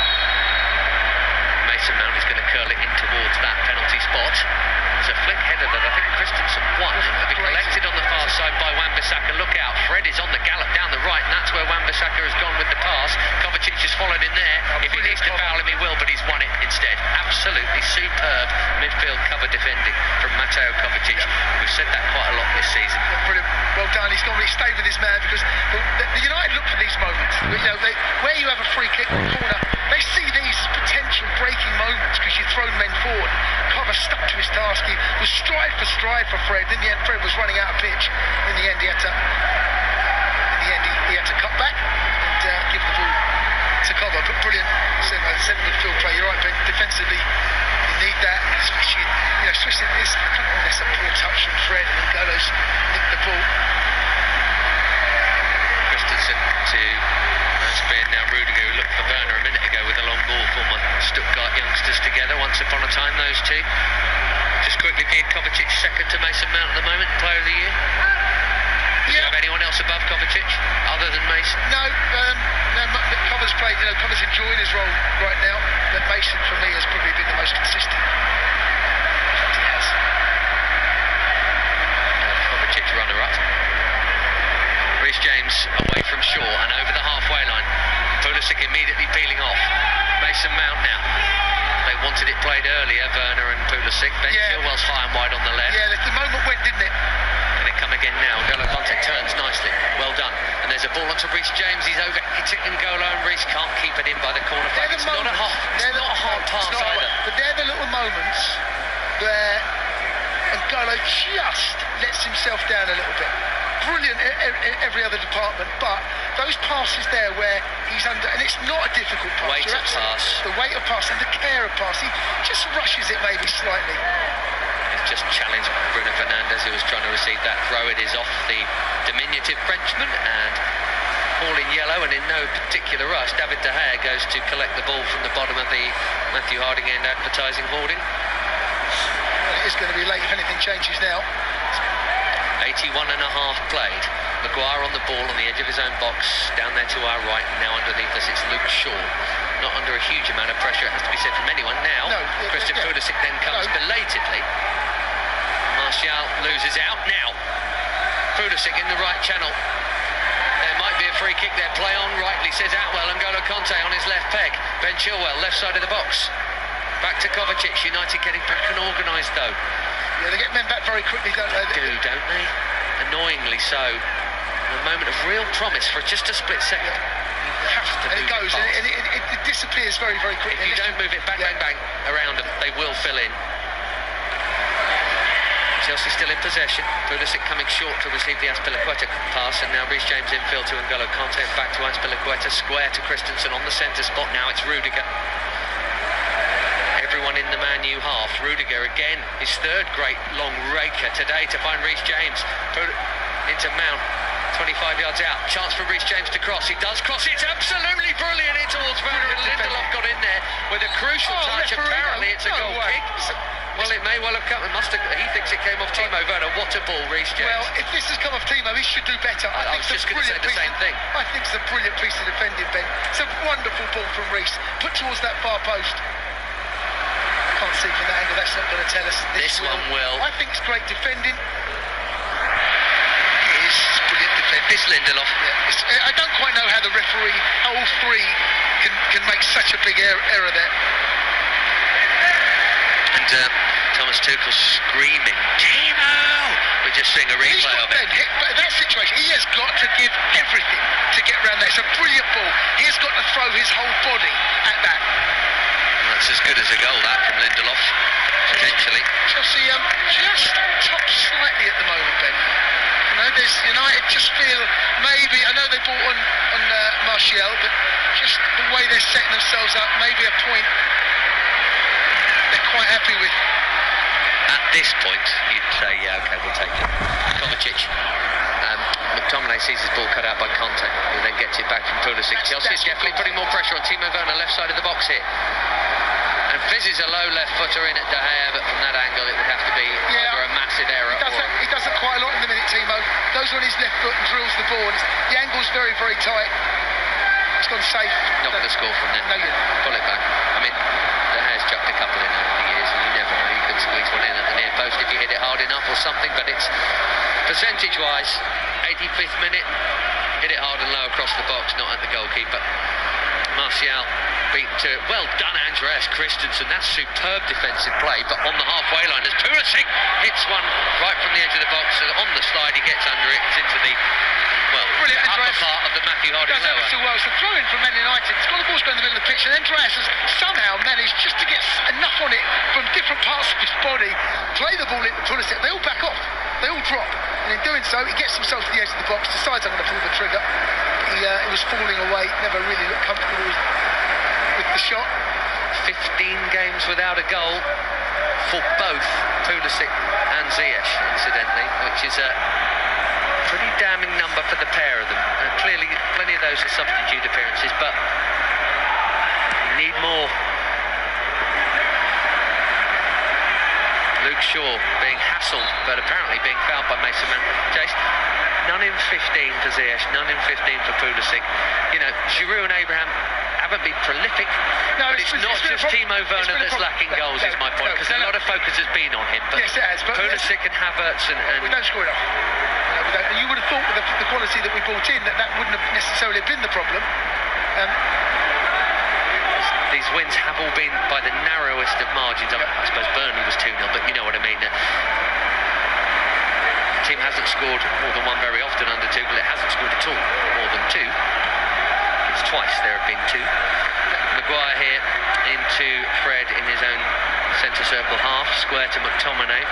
Mason Mount is going to curl it in towards that penalty spot. There's a flick header that I think Christensen won. It'll be collected on the far side. Mertesacker has gone with the pass. Kovacic has followed in there. If he needs to foul him, he will, but he's won it instead. Absolutely superb midfield cover defending from Mateo Kovacic. We've said that quite a lot this season. Brilliant. Well done. He's normally stayed with his man, because the United look for these moments. You know, where you have a free kick in the corner, they see these potential breaking moments because you've thrown men forward. Cover stuck to his task. He was stride for Fred. In the end, Fred was running out of pitch. In the end, he had to cut back and give the ball to Cover. But brilliant centre midfield play. You're right, Ben. Defensively, you need that. Especially that's a poor touch from Fred, and N'Golo's nicked the ball. Christensen to Asbjørn, now Rudiger, who looked for Werner a minute ago with a long ball. Former Stuttgart youngsters together once upon a time, those two. Just quickly, being Kovacic second to Mason Mount at the moment, player of the year. Do you have anyone else above Kovacic other than Mason? No, Cover's played. Cover's enjoying his role right now. But Mason, for me, has probably been the most consistent. Kovacic runner-up. Reece James away from Shaw and over the halfway line. Pulisic immediately peeling off. Mason Mount now. They wanted it played earlier, Werner and Pulisic. Ben Chilwell's high and wide on the left. Yeah, the moment went, didn't it? Can it come again now? N'Golo Kante turns nicely. Well done. And there's a ball onto Reece James. He's over hitting N'Golo, and Reece can't keep it in by the corner flag. It's not a hard pass either. But they're the little moments where N'Golo just lets himself down a little bit. Brilliant in every other department, but those passes there where he's under, and it's not a difficult pass. Weight of pass. The weight of pass and the care of pass. He just rushes it maybe slightly. He's just challenged Bruno Fernandes, who was trying to receive that throw. It is off the diminutive Frenchman, and all in yellow and in no particular rush. David De Gea goes to collect the ball from the bottom of the Matthew Harding End advertising hoarding. Well, it is going to be late if anything changes now. 81 and a half played. Maguire on the ball on the edge of his own box, down there to our right. Now underneath us it's Luke Shaw. Not under a huge amount of pressure, it has to be said, from anyone. Now Christian Pulisic then comes belatedly. Martial loses out. Now Pulisic in the right channel. There might be a free kick there. Play on rightly, says Atwell. N'Golo Kante on his left peg. Ben Chilwell, left side of the box. Back to Kovacic. United getting back and organised though. Yeah, they get men back very quickly, don't they? They do, don't they? Annoyingly so. A moment of real promise for just a split second. And it goes, and it disappears very, very quickly. If you don't move it bang, bang, bang around them, they will fill in. Chelsea still in possession. Pulisic coming short to receive the Azpilicueta pass, and now Reece James infield to N'Golo Kante, and back to Azpilicueta, square to Christensen on the centre spot. Now it's Rudiger. Everyone in the Man U half. Rudiger again, his third great long raker today to find Reece James. Into Mount, 25 yards out. Chance for Reece James to cross. He does cross. It's absolutely brilliant in towards Werner, and Lindelof got in there with a crucial touch. Apparently it's a goal kick. Well, it may well have come. He thinks it came off Timo Werner. What a ball, Reece James. Well, if this has come off Timo, he should do better. I was just going to say the same thing. I think it's a brilliant piece of defending, Ben. It's a wonderful ball from Reece, put towards that far post. Can't see from that angle, that's not going to tell us. This one will. I think it's great defending. It is brilliant defending. This Lindelof. Yeah, I don't quite know how the referee, how all three can make such a big error there. And Thomas Tuchel screaming, Timo! We're just seeing a replay of it. That situation, he has got to give everything to get around there. It's a brilliant ball. He has got to throw his whole body at that. That's as good as a goal, that, from Lindelof, potentially. Chelsea just top slightly at the moment, Ben. You know, there's United just feel maybe, I know they bought on Martial, but just the way they're setting themselves up, maybe a point they're quite happy with. At this point, you'd say, yeah, okay, we'll take it. Kovacic. McTominay sees his ball cut out by Kante, who then gets it back from Pulisic. Chelsea is definitely putting more pressure on Timo Werner, left side of the box here. And fizzes a low left footer in at De Gea, but from that angle it would have to be either a massive error He does it quite a lot in the minute, Timo. Goes on his left foot and drills the ball. The angle's very, very tight. It's gone safe. Not going to score from there. No, you're not. Pull it back. I mean, De Gea's chucked a couple in over the years, and you never know. You could squeeze one in at the near post if you hit it hard enough or something, but it's percentage-wise 85th minute, hit it hard and low across the box, not at the goalkeeper. Martial beaten to it. Well done, Andreas Christensen. That's superb defensive play, but on the halfway line as Pulisic hits one right from the edge of the box, and on the slide he gets under it. It's into the brilliant upper part of the Matthew Harding lower. So well, so throw in from Man United. It's got the ball going in the middle of the pitch, and Andreas has somehow managed just to get enough on it from different parts of his body, play the ball into Pulisic. They all back off. They all drop, and in doing so, he gets himself to the edge of the box, decides I'm going to pull the trigger. He was falling away, never really looked comfortable with the shot. 15 games without a goal for both Pulisic and Ziyech, incidentally, which is a pretty damning number for the pair of them. Clearly, plenty of those are substitute appearances, but you need more. Luke Shaw being hassled, but apparently being fouled by Mason Mount. Jace, none in 15 for Ziyech, none in 15 for Pulisic. You know, Giroud and Abraham haven't been prolific, but it's not just Timo Werner that's lacking goals, is my point, because a lot of focus has been on him. But yes, it has. But Pulisic and Havertz and we don't score enough. And you would have thought with the quality that we brought in that wouldn't have necessarily been the problem. These wins have all been by the narrowest of margins. I suppose Burnley was 2-0, but you know what I mean. The team hasn't scored more than one very often under two, but it hasn't scored at all more than two. It's twice there have been two. Maguire here into Fred in his own centre circle half, square to McTominay.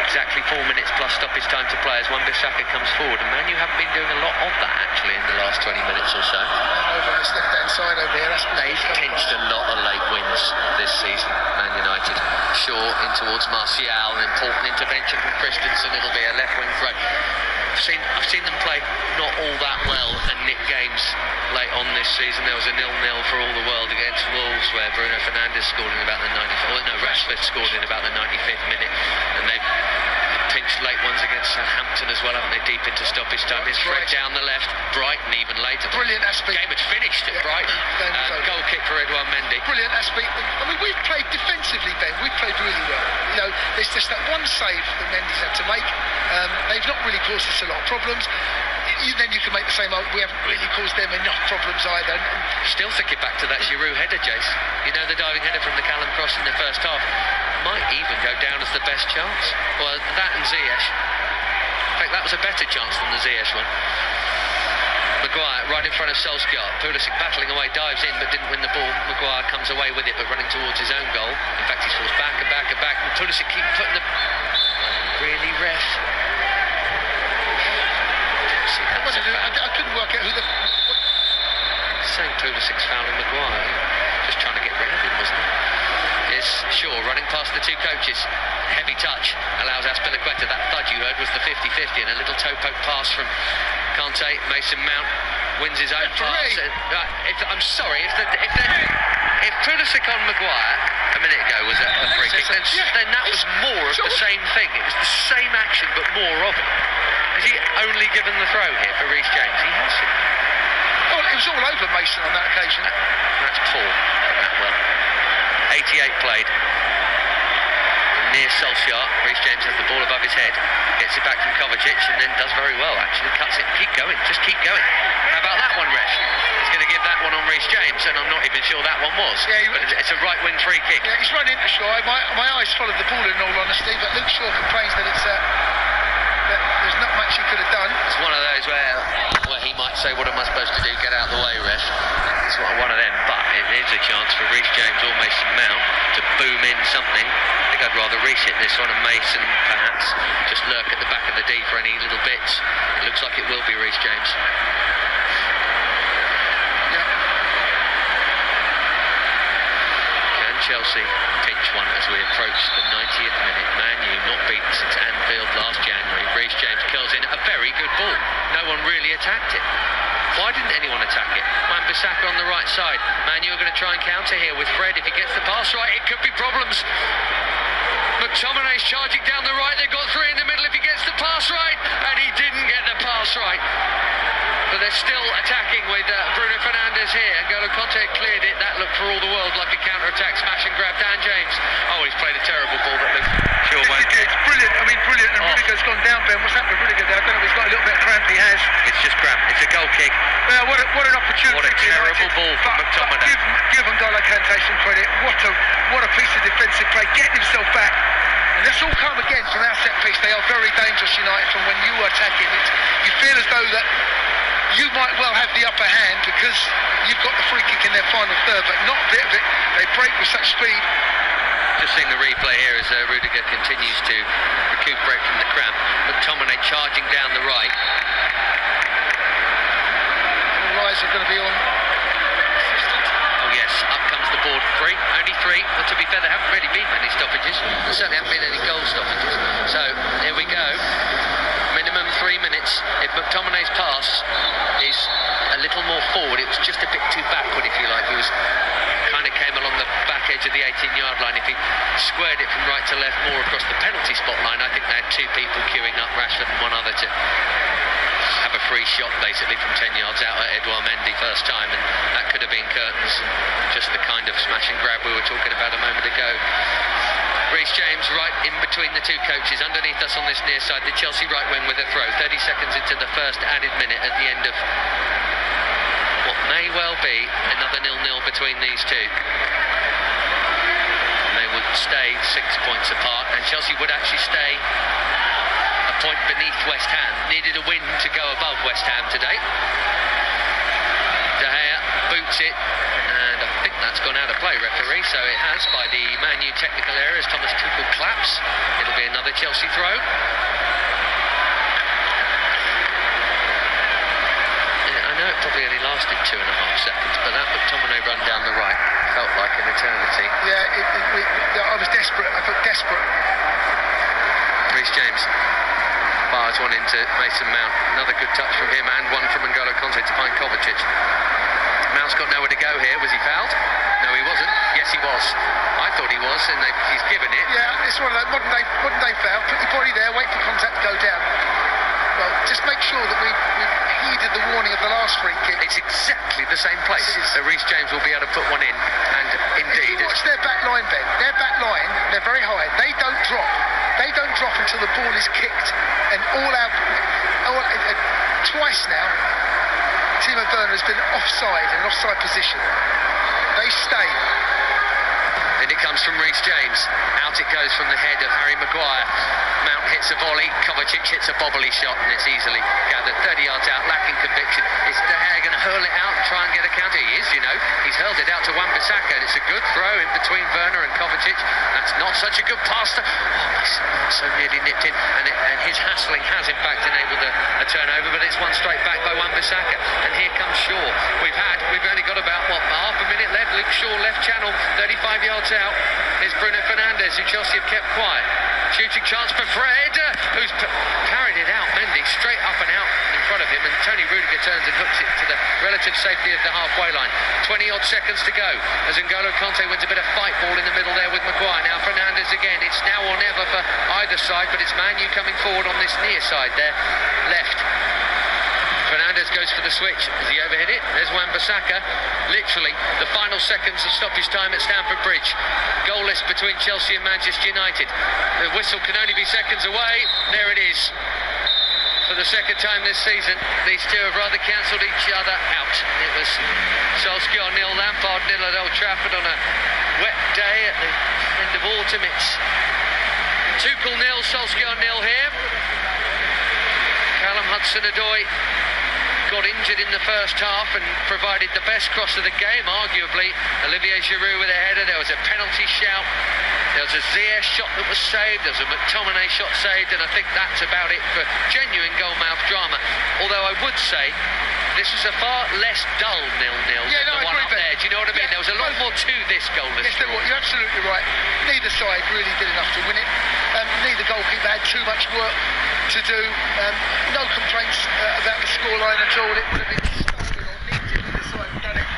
Exactly 4 minutes plus stoppage time to play as Wan-Bissaka comes forward, and Man U haven't been doing a lot of that actually in the last 20 minutes or so. Over on this left-hand side over here, they've pinched a lot of late wins this season, Man United. Shaw in towards Martial, an important intervention from Christensen. It'll be a left wing throw. I've seen them play not all that well and nick games late on this season. There was a 0-0 for all the world against Wolves where Bruno Fernandes scored in about the 95th. Oh, no, Rashford scored in about the 95th minute, and they've pinched late ones against Southampton as well, haven't they? Deep into stoppage time. It's Fred down the left, Brighton even later. Brilliant Aspie. Game had finished at Brighton. Goal kick for Edouard Mendy. Brilliant Aspie. I mean, we've played defensively, Ben. We've played really well. You know, there's just that one save that Mendy's had to make. They've not really caused us a lot of problems. Then you can make the same argument. We haven't really caused them enough problems either. Still thinking back to that Giroud header, Jace. You know, the diving header from the Callum Cross in the first half might even go down as the best chance. Well, that and Ziyech. In fact, that was a better chance than the Ziyech one. Maguire right in front of Solskjaer. Pulisic battling away, dives in but didn't win the ball. Maguire comes away with it but running towards his own goal. In fact, he falls back and back and back, and Pulisic keeps putting the... Really, ref? I couldn't work out who the... Saying Pulisic's fouling Maguire. Just trying to get rid of him, wasn't he? Is Shaw running past the two coaches. Heavy touch allows Azpilicueta. That thud you heard was the 50-50, and a little toe poke pass from Kante. Mason Mount wins his own pass. I'm sorry, if Pulisic on Maguire a minute ago was a free kick, then that was more of the same thing. It was the same action, but more of it. Has he only given the throw here for Reece James? He hasn't. Oh, it was all over Mason on that occasion. That's poor. That well. 88 played. Near Solskjaer. Reece James has the ball above his head. Gets it back from Kovacic and then does very well, actually. Cuts it. Keep going. Just keep going. How about that one, ref? He's going to give that one on Reece James, and I'm not even sure that one was. Yeah, but it's a right wing free kick. Yeah, he's run into Shaw. My eyes followed the ball in all honesty, but Luke Shaw complains that it's... there's not much he could have done. It's one of those where he might say, what am I supposed to do? Get out of the way, ref. It's one of them, but it is a chance for Reece James or Mason Mount to boom in something. I think I'd rather Reece hit this one and Mason perhaps just lurk at the back of the D for any little bits. It looks like it will be Reece James. Chelsea pinch one as we approach the 90th minute. Man U not beaten since Anfield last January. Reece James curls in a very good ball. No one really attacked it. Why didn't anyone attack it? Wan-Bissaka on the right side. Man U are going to try and counter here with Fred. If he gets the pass right, it could be problems. McTominay's charging down the right. They've got three in the middle if he gets the pass right. And he didn't get the pass right. But they're still attacking with Bruno Fernandes here. And N'Golo Kanté cleared it. That looked for all the world like a counter-attack smash and grab. Dan James. Oh, he's played a terrible ball that Luke Shaw won't get. It's brilliant. I mean, brilliant. And Rudiger's gone down, Ben. What's happened with Rudiger there? I don't know if he's got a little bit of crampy kick. Well, what an opportunity. What a terrible ball from McTominay. Give N'Golo Kante some credit. What a piece of defensive play, getting himself back. And that's all come again from our set piece. They are very dangerous, United, from when you are attacking it. You feel as though that you might well have the upper hand because you've got the free kick in their final third, but not a bit of it. They break with such speed. Just seeing the replay here as Rudiger continues to recuperate from the cramp. McTominay charging down the right. All eyes are going to be on. Oh yes, up comes the board. Only three. Well, to be fair, there haven't really been many stoppages. There certainly haven't been any goal stoppages. So here we go. Minimum 3 minutes. If McTominay's pass is a little more forward, it was just a bit too backward, if you like. He was kind of came along the back edge of the 18-yard line. If he squared it from right to left more across the penalty spot line, I think they had two people queuing up, Rashford and one other, to have a free shot basically from 10 yards out at Edouard Mendy first time, and that could have been curtains. Just the kind of smash and grab we were talking about a moment ago. Reece James right in between the two coaches, underneath us on this near side, the Chelsea right wing with a throw. 30 seconds into the first added minute at the end of what may well be another 0-0 between these two. And they would stay 6 points apart, and Chelsea would actually stay a point beneath West Ham. Needed a win to go above West Ham today. De Gea boots it, and I think that's gone out of play, referee. So it has, by the Man Utd technical area, as Thomas Tuchel claps. It'll be another Chelsea throw. I know it probably only lasted 2.5 seconds, but that McTominay run down the right felt like an eternity. Yeah, I was desperate. I felt desperate. Reece James fires one into Mason Mount. Another good touch from him, and one from N'Golo Kante to find Kovacic. Mount's got nowhere to go here. Was he fouled? No, he wasn't. Yes, he was. I thought he was, and he's given it. Yeah, it's one of those modern day foul. Put your body there, wait for contact to go down. Well, just make sure that we've heeded the warning of the last free kick. It's exactly the same place. So Reece James will be able to put one in, and indeed... If you watch their back line, Ben, their back line, they're very high. They don't drop. They don't drop until the ball is kicked. And twice now, Timo Werner has been offside, in an offside position. They stay. And it comes from Reece James. Out it goes from the head of Harry Maguire. Mount hits a volley, Kovacic hits a bobbly shot, and it's easily gathered 30 yards out, lacking conviction. Is De Gea going to hurl it out and try and get a counter? He is, you know. He's hurled it out to Wan-Bissaka, and it's a good throw in between Werner and Kovacic. That's not such a good pass. So nearly nipped in, and his hassling has in fact enabled a turnover, but it's one straight back by Wan-Bissaka. And here comes Shaw. We've only got about half a minute left. Luke Shaw left channel, 35 yards out. Here's Bruno Fernandes, who Chelsea have kept quiet. Shooting chance for Fred, who's parried it out. Mendy straight up and out in front of him, and Tony Rudiger turns and hooks it to the relative safety of the halfway line. 20 odd seconds to go as N'Golo Kante wins a bit of fight ball in the middle there with Maguire. Now Fernandes again. It's now or never for either side, but it's Man U coming forward on this near side there, left. Fernandes goes for the switch. Has he overhit it? There's Wan-Bissaka. Literally the final seconds of stoppage time at Stamford Bridge. Goalless between Chelsea and Manchester United. The whistle can only be seconds away. There it is. For the second time this season, these two have rather cancelled each other out. It was Solskjaer 0, Lampard 0 at Old Trafford on a wet day at the end of autumn. It's Tuchel 0, Solskjaer 0 here. Callum Hudson-Odoi got injured in the first half and provided the best cross of the game, arguably. Olivier Giroud with a header. There was a penalty shout. There was a Ziyech shot that was saved. There was a McTominay shot saved, and I think that's about it for genuine goalmouth drama. Although I would say this was a far less dull 0-0 than the one up there. Do you know what I mean? There was a lot more to this goalless draw. You're absolutely right. Neither side really did enough to win it. Neither goalkeeper had too much work to do. No complaints about the scoreline at all. It would have been stolen or nicked if either side had done it.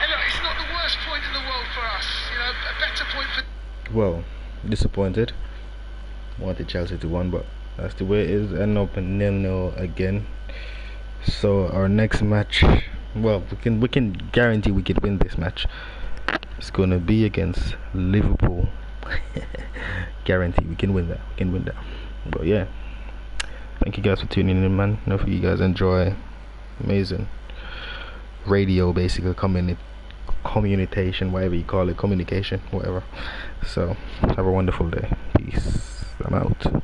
And look, it's not the worst point in the world for us. You know, a better point for... Well, disappointed. Wanted Chelsea to win, but that's the way it is. End up in 0-0 again. So our next match, well, we can guarantee we could win this match. It's gonna be against Liverpool. Guarantee we can win that. But yeah, thank you guys for tuning in, man. Hopefully you guys enjoy amazing radio, basically communication, whatever you call it, communication, whatever. So have a wonderful day. Peace. I'm out.